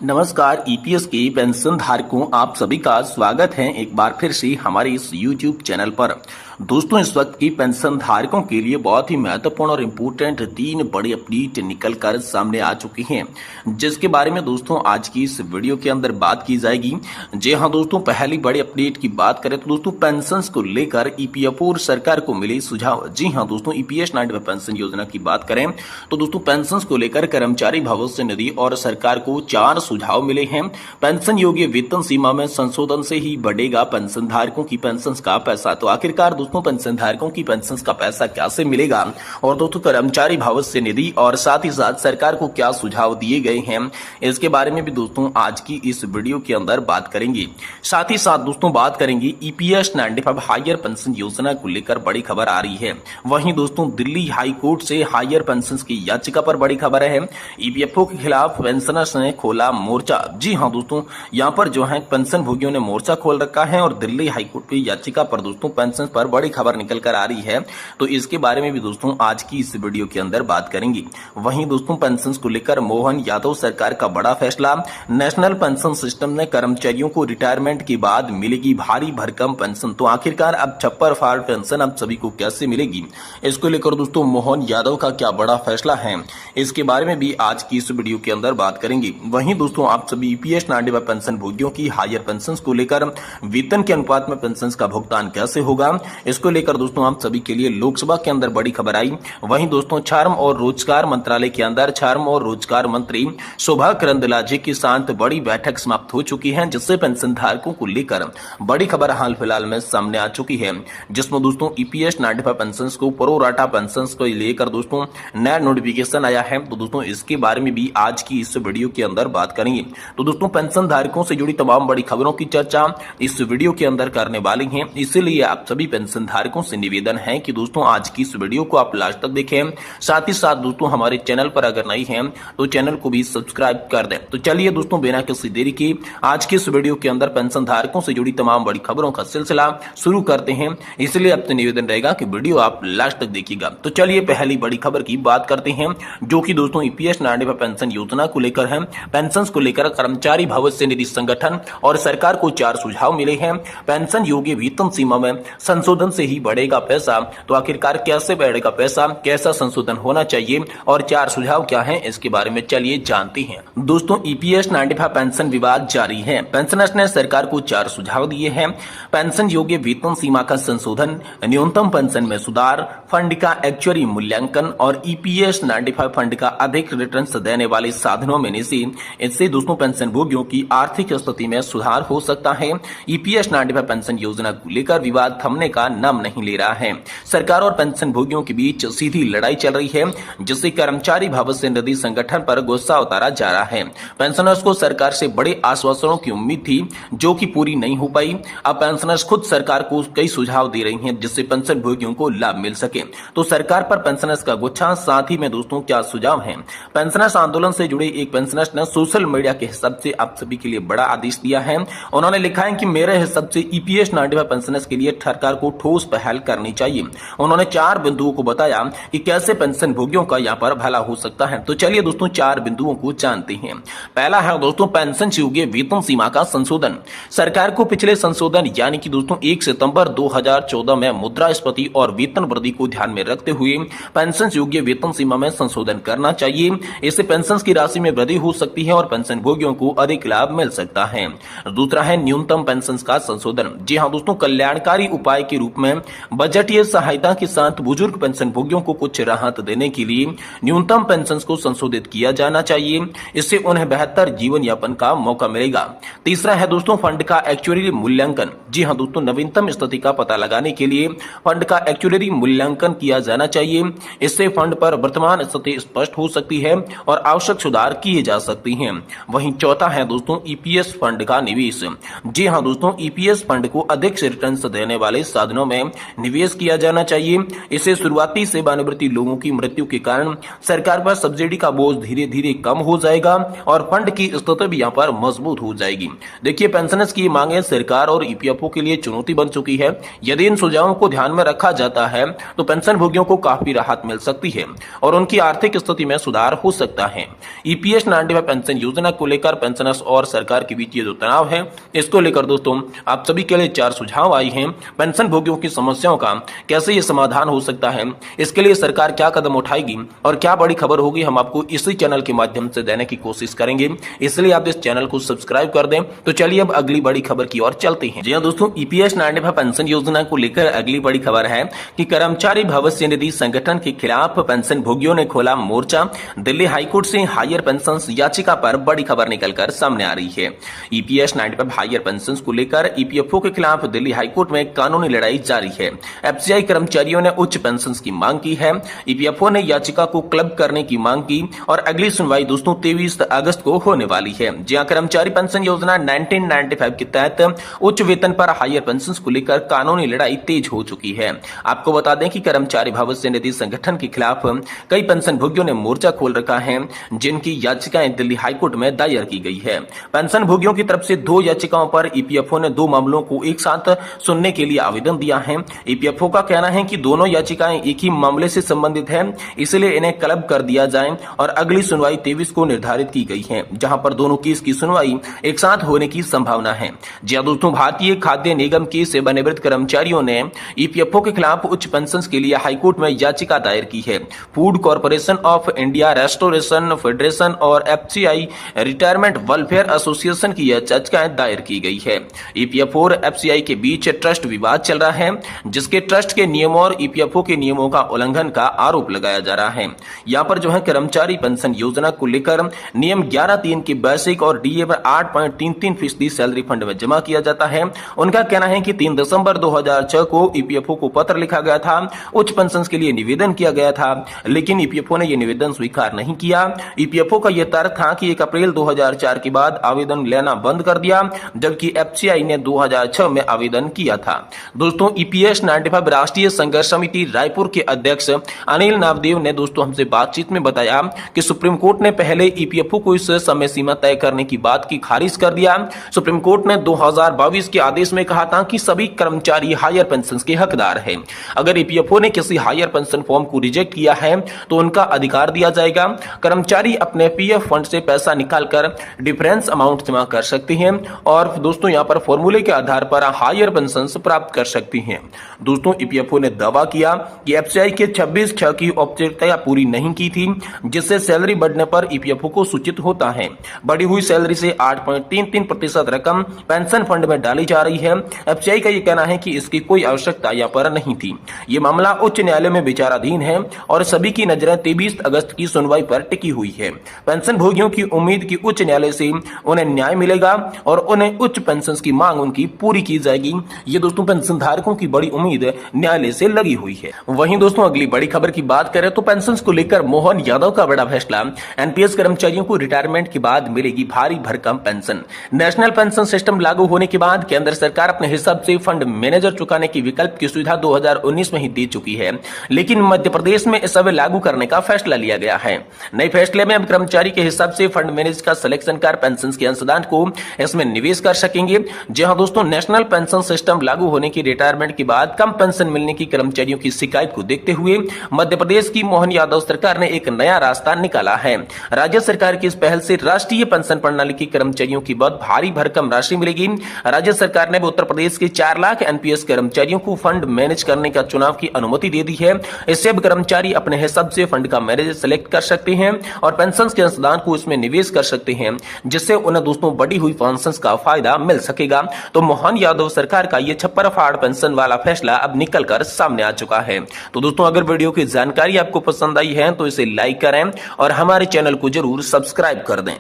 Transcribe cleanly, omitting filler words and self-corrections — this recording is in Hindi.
नमस्कार ईपीएस के पेंशन धारकों, आप सभी का स्वागत है एक बार फिर से हमारे इस यूट्यूब चैनल पर। दोस्तों, इस वक्त की पेंशन धारकों के लिए बहुत ही महत्वपूर्ण और इम्पोर्टेंट 3 बड़ी अपडेट निकल कर सामने आ चुकी हैं, जिसके बारे में दोस्तों आज की इस वीडियो के अंदर बात की जाएगी। जी हाँ दोस्तों, पहली बड़ी अपडेट की बात करें तो दोस्तों पेंशन को लेकर ईपीएफओ और सरकार को मिले सुझाव। जी हाँ दोस्तों, ईपीएस 95 पेंशन योजना की बात करें तो दोस्तों पेंशन को लेकर कर्मचारी भविष्य निधि और सरकार को 4 सुझाव मिले हैं। पेंशन योग्य वेतन सीमा में संशोधन से ही बढ़ेगा पेंशन धारकों की पेंशन का पैसा। तो आखिरकार दोस्तों पेंशन धारकों की पेंशन का पैसा कैसे मिलेगा और दोस्तों कर्मचारी भविष्य निधि और साथ ही साथ सरकार को क्या सुझाव दिए गए हैं, इसके बारे में भी दोस्तों आज की इस वीडियो के अंदर बात करेंगे। साथ ही साथ दोस्तों बात करेंगे ईपीएस 95 हायर पेंशन योजना को लेकर बड़ी खबर आ रही है। वहीं दोस्तों दिल्ली हाई कोर्ट से हायर पेंशन की याचिका पर बड़ी खबर है। ईपीएफओ के खिलाफ पेंशनर्स ने खोला मोर्चा। जी हाँ दोस्तों, यहाँ पर जो है पेंशन भोगियों ने मोर्चा खोल रखा है और दिल्ली हाईकोर्ट की याचिका पर दोस्तों पेंशन पर बड़ी खबर निकल कर आ रही है। तो इसके बारे में भी दोस्तों आज की इस वीडियो के अंदर बात करेंगे। वहीं दोस्तों पेंशन को लेकर मोहन यादव सरकार का बड़ा फैसला। नेशनल पेंशन सिस्टम ने कर्मचारियों को रिटायरमेंट के बाद मिलेगी भारी भरकम पेंशन। तो आखिरकार अब छप्पर फाड़ पेंशन अब सभी को कैसे मिलेगी, इसको लेकर दोस्तों मोहन यादव का क्या बड़ा फैसला है, इसके बारे में भी आज की इस वीडियो के अंदर बात करेंगे। वहीं दोस्तों आप सभी ईपीएस 95 पेंशन भोगियों की हायर पेंशन को लेकर वेतन के अनुपात में पेंशन का भुगतान कैसे होगा, इसको लेकर दोस्तों आप सभी के लिए लोकसभा के अंदर बड़ी खबर आई। वहीं दोस्तों श्रम और रोजगार मंत्रालय के अंदर श्रम और रोजगार मंत्री शोभा करंदलाजे के साथ बड़ी बैठक समाप्त हो चुकी है, जिससे पेंशन धारकों को लेकर बड़ी खबर हाल फिलहाल में सामने आ चुकी है, जिसमें दोस्तों ईपीएस 95 पेंशन को प्रोराटा पेंशन को लेकर दोस्तों नया नोटिफिकेशन आया है। तो दोस्तों इसके बारे में भी आज की इस वीडियो के अंदर बात करेंगे। तो दोस्तों पेंशन धारकों से जुड़ी तमाम बड़ी खबरों की चर्चा इस वीडियो के अंदर करने वाली हैं, इसलिए आप सभी पेंशन धारकों से निवेदन है कि दोस्तों आज की इस वीडियो को आप लास्ट तक देखें। साथ ही साथ दोस्तों हमारे चैनल पर अगर नहीं हैं तो चैनल को भी सब्सक्राइब कर दें। तो चलिए दोस्तों बिना किसी देरी के आज की इस वीडियो के अंदर पेंशन धारकों से जुड़ी तमाम बड़ी खबरों का सिलसिला शुरू करते हैं, इसलिए आपसे निवेदन रहेगा कि वीडियो आप लास्ट तक देखिएगा। तो चलिए पहली बड़ी खबर की बात करते हैं, जो कि दोस्तों ईपीएस 95 पेंशन योजना को लेकर है। पेंशन को लेकर कर्मचारी भविष्य निधि संगठन और सरकार को 4 सुझाव मिले हैं। पेंशन योग्य वेतन सीमा में संशोधन से ही बढ़ेगा पैसा। तो आखिरकार कैसे बढ़ेगा पैसा, कैसा संशोधन होना चाहिए और 4 सुझाव क्या हैं, इसके बारे में चलिए जानते हैं। दोस्तों ईपीएस 95 पेंशन विवाद जारी है। पेंशनर्स ने सरकार को 4 सुझाव दिए हैं। पेंशन योग्य वेतन सीमा का संशोधन, न्यूनतम पेंशन में सुधार, फंड का एक्चुअरी मूल्यांकन और ईपीएस 95 फंड का अधिक रिटर्न देने वाले साधनों में से इससे दोस्तों पेंशन भोगियों की आर्थिक स्थिति में सुधार हो सकता है। ईपीएस 95 पेंशन योजना को लेकर विवाद थमने का नाम नहीं ले रहा है। सरकार और पेंशन भोगियों के बीच सीधी लड़ाई चल रही है, जिससे कर्मचारी भविष्य निधि संगठन पर गुस्सा उतारा जा रहा है। पेंशनर्स को सरकार से बड़े आश्वासनों की उम्मीद थी, जो कि पूरी नहीं हो पाई। अब पेंशनर्स खुद सरकार को कई सुझाव दे रही हैं, जिससे पेंशन भोगियों को लाभ मिल सके। तो सरकार पर पेंशनर्स का गुस्सा, साथ ही में दोस्तों क्या सुझाव हैं। पेंशनर्स आंदोलन से जुड़े एक पेंशनर्स ने सोशल मीडिया के हिसाब से आप सभी के लिए बड़ा आदेश दिया है। उन्होंने लिखा है कि मेरे हिसाब से ईपीएस 95 पेंशनर्स के लिए सरकार को ठोस पहल करनी चाहिए। उन्होंने 4 बिंदुओं को बताया कि कैसे पेंशन भोगियों का यहाँ पर भला हो सकता है। तो चलिए दोस्तों 4 बिंदुओं को जानते हैं। पहला है दोस्तों पेंशन योग्य वेतन सीमा का संशोधन। सरकार को पिछले संशोधन यानी कि दोस्तों 1 सितंबर 2014 में मुद्रास्फीति और वेतन वृद्धि को ध्यान में रखते हुए पेंशन योग्य वेतन सीमा में संशोधन करना चाहिए। इससे पेंशन की राशि में वृद्धि हो सकती है और पेंशन भोगियों को अधिक लाभ मिल सकता है। दूसरा है न्यूनतम पेंशन का संशोधन। जी हाँ दोस्तों, कल्याणकारी उपाय के रूप में बजटीय सहायता के साथ बुजुर्ग पेंशन भोगियों को कुछ राहत देने के लिए न्यूनतम पेंशन को संशोधित किया जाना चाहिए। इससे उन्हें बेहतर जीवन यापन का मौका मिलेगा। तीसरा है दोस्तों फंड का एक्चुअरी मूल्यांकन। जी हाँ दोस्तों, नवीनतम स्थिति का पता लगाने के लिए फंड का एक्चुअरी मूल्यांकन किया जाना चाहिए। इससे फंड पर वर्तमान स्थिति स्पष्ट हो सकती है और आवश्यक सुधार किए जा सकते हैं। वहीं चौथा है दोस्तों ईपीएस फंड का निवेश। जी हाँ दोस्तों, ईपीएस फंड को अधिक रिटर्न देने वाले साधनों में निवेश किया जाना चाहिए। इससे शुरुआती सेवानिवृत्ति लोगों की मृत्यु के कारण सरकार पर सब्सिडी का बोझ धीरे धीरे कम हो जाएगा और फंड की स्थिति भी यहाँ पर मजबूत हो जाएगी। देखिए पेंशनर्स की मांगे सरकार और ईपीएफ ईपीएफओ के लिए चुनौती बन चुकी है। यदि इन सुझावों को ध्यान में रखा जाता है तो पेंशन भोगियों को काफी राहत मिल सकती है और उनकी आर्थिक स्थिति में सुधार हो सकता है। ईपीएस 95 पेंशन योजना को लेकर पेंशनर्स और सरकार के बीच ये जो तनाव है, इसको लेकर दोस्तों आप सभी के लिए 4 सुझाव आए हैं। पेंशन भोगियों की समस्याओं का कैसे ये समाधान हो सकता है, इसके लिए सरकार क्या कदम उठाएगी और क्या बड़ी खबर होगी, हम आपको इसी चैनल के माध्यम से देने की कोशिश करेंगे। इसलिए आप इस चैनल को सब्सक्राइब कर दें। तो चलिए अब अगली बड़ी खबर की ओर चलते हैं। जी हां दोस्तों, ईपीएस 95 पेंशन योजना को लेकर अगली बड़ी खबर है कि कर्मचारी भविष्य निधि संगठन के खिलाफ पेंशन भोगियों ने खोला मोर्चा। दिल्ली हाईकोर्ट से हायर पेंशन याचिका पर बड़ी खबर निकलकर सामने आ रही है। ईपीएस 95 हायर पेंशन को लेकर ईपीएफओ के खिलाफ दिल्ली हाईकोर्ट में कानूनी लड़ाई जारी है। एफसीआई कर्मचारियों ने उच्च पेंशन की मांग की है। ईपीएफओ ने याचिका को क्लब करने की मांग की और अगली सुनवाई दोस्तों 23 अगस्त को होने वाली है। जहां कर्मचारी पेंशन योजना 1995 के तहत उच्च वेतन पर हायर पेंशन को लेकर कानूनी लड़ाई तेज हो चुकी है। आपको बता दें कि कर्मचारी भविष्य निधि संगठन के खिलाफ कई पेंशन भोगियों ने मोर्चा खोल रखा है, जिनकी याचिकाएं दिल्ली हाईकोर्ट में दायर की गई है। पेंशन भोगियों की तरफ से 2 याचिकाओं पर ईपीएफओ ने 2 मामलों को एक साथ सुनने के लिए आवेदन दिया है। ईपीएफओ का कहना है कि दोनों याचिकाएं एक ही मामले से संबंधित है, इसलिए इन्हें क्लब कर दिया जाए और अगली सुनवाई 23 को निर्धारित की गई है, जहां पर दोनों केस की सुनवाई एक साथ होने की संभावना है। जी हां दोस्तों, भारतीय खाद्य निगम के सेवानिवृत्त कर्मचारियों ने ईपीएफओ के खिलाफ उच्च पेंशन के लिए हाईकोर्ट में याचिका दायर की है। Food corporation of India, restoration federation और एफसीआई रिटायरमेंट वेलफेयर एसोसिएशन की यह याचिकाएं दायर की गई है। ईपीएफओ और एफसीआई के बीच ट्रस्ट विवाद चल रहा है, जिसके ट्रस्ट के नियमों और ईपीएफओ के नियमों का उल्लंघन का आरोप लगाया जा रहा है। यहाँ पर जो है कर्मचारी पेंशन योजना को लेकर नियम 11(3) के बेसिक और डीए पर 8.33% सैलरी फंड में जमा किया जाता है। उनका कहना है कि 3 दिसंबर 2006 को ईपीएफओ को पत्र लिखा गया था, उच्च पेंशन के लिए निवेदन किया गया था, लेकिन ईपीएफओ ने यह निवेदन स्वीकार नहीं किया। ईपीएफओ का यह तर्क था कि 1 अप्रैल 2004 के बाद आवेदन लेना बंद कर दिया, जबकि एफसीआई ने 2006 में आवेदन किया था। दोस्तों, ईपीएस 95 राष्ट्रीय संघर्ष समिति रायपुर के अध्यक्ष अनिल नामदेव ने दोस्तों हमसे बातचीत में बताया कि सुप्रीम कोर्ट ने पहले ईपीएफओ को इस समय सीमा तय करने की बात की खारिज कर दिया। सुप्रीम कोर्ट ने 2022 के आदेश में कहा था कि सभी कर्मचारी हायर पेंशन के हकदार हैं। अगर ईपीएफओ ने किसी हायर पेंशन फॉर्म को रिजेक्ट किया है तो उनका अधिकार दिया जाएगा। कर्मचारी अपने पीएफ फंड से पैसा निकालकर डिफरेंस अमाउंट जमा कर सकते हैं और दोस्तों यहाँ पर फॉर्मूले के आधार पर हायर पेंशन प्राप्त कर सकती हैं। दोस्तों, ईपीएफओ ने दावा किया कि एफसीआई के 26(6) की औपचारिकता पूरी नहीं की थी, जिससे सैलरी बढ़ने पर ईपीएफओ को सूचित होता है। बढ़ी हुई सैलरी से 8.33% रकम पेंशन फंड में डाली जा रही है। एफसीआई का यह कहना है कि इसकी कोई आवश्यकता यहाँ पर नहीं थी। ये मामला उच्च न्यायालय में विचाराधीन है और सभी की नजरें 23 अगस्त की सुनवाई पर टिकी हुई है। पेंशन भोगियों की उम्मीद की उच्च न्यायालय से उन्हें न्याय मिलेगा और उन्हें उच्च पेंशन की मांग उनकी पूरी की जाएगी। ये दोस्तों पेंशन धारकों की बड़ी उम्मीद न्यायालय से लगी हुई है। वहीं दोस्तों अगली बड़ी खबर की बात करें तो पेंशन को लेकर मोहन यादव का बड़ा फैसला। एनपीएस कर्मचारियों को रिटायरमेंट के बाद मिलेगी भारी भरकम पेंशन। नेशनल पेंशन सिस्टम लागू होने के बाद केंद्र सरकार अपने हिसाब से फंड मैनेजर चुकाने की विकल्प की सुविधा 2019 में ही दे चुकी है, लेकिन मध्य प्रदेश में इस लागू करने का फैसला लिया गया है। नए फैसले में अब कर्मचारी के हिसाब से फंड मैनेजर का सिलेक्शन कर पेंशन के अंशदान को इसमें निवेश कर सकेंगे। जी हां दोस्तों, नेशनल पेंशन सिस्टम लागू होने की रिटायरमेंट के बाद कम पेंशन मिलने की कर्मचारियों की शिकायत को देखते हुए मध्य प्रदेश की मोहन यादव सरकार ने एक नया रास्ता निकाला है। राज्य सरकार की इस पहल से राष्ट्रीय पेंशन प्रणाली के कर्मचारियों की बहुत भारी भरकम राशि मिलेगी। राज्य सरकार ने उत्तर प्रदेश के 4 लाख एनपीएस कर्मचारियों को फंड मैनेज करने का चुनाव की अनुमति दे दी है। इससे अब कर्मचारी अपने हिसाब से फंड का मैनेजर सेलेक्ट कर सकते हैं और पेंशन के अंशदान को इसमें निवेश कर सकते हैं, जिससे उन्हें दोस्तों बढ़ी हुई पेंशन का फायदा मिल सकेगा। तो मोहन यादव सरकार का ये छप्पर फाड़ पेंशन वाला फैसला अब निकलकर सामने आ चुका है। तो दोस्तों अगर वीडियो की जानकारी आपको पसंद आई है तो इसे लाइक करें और हमारे चैनल को जरूर सब्सक्राइब कर दें।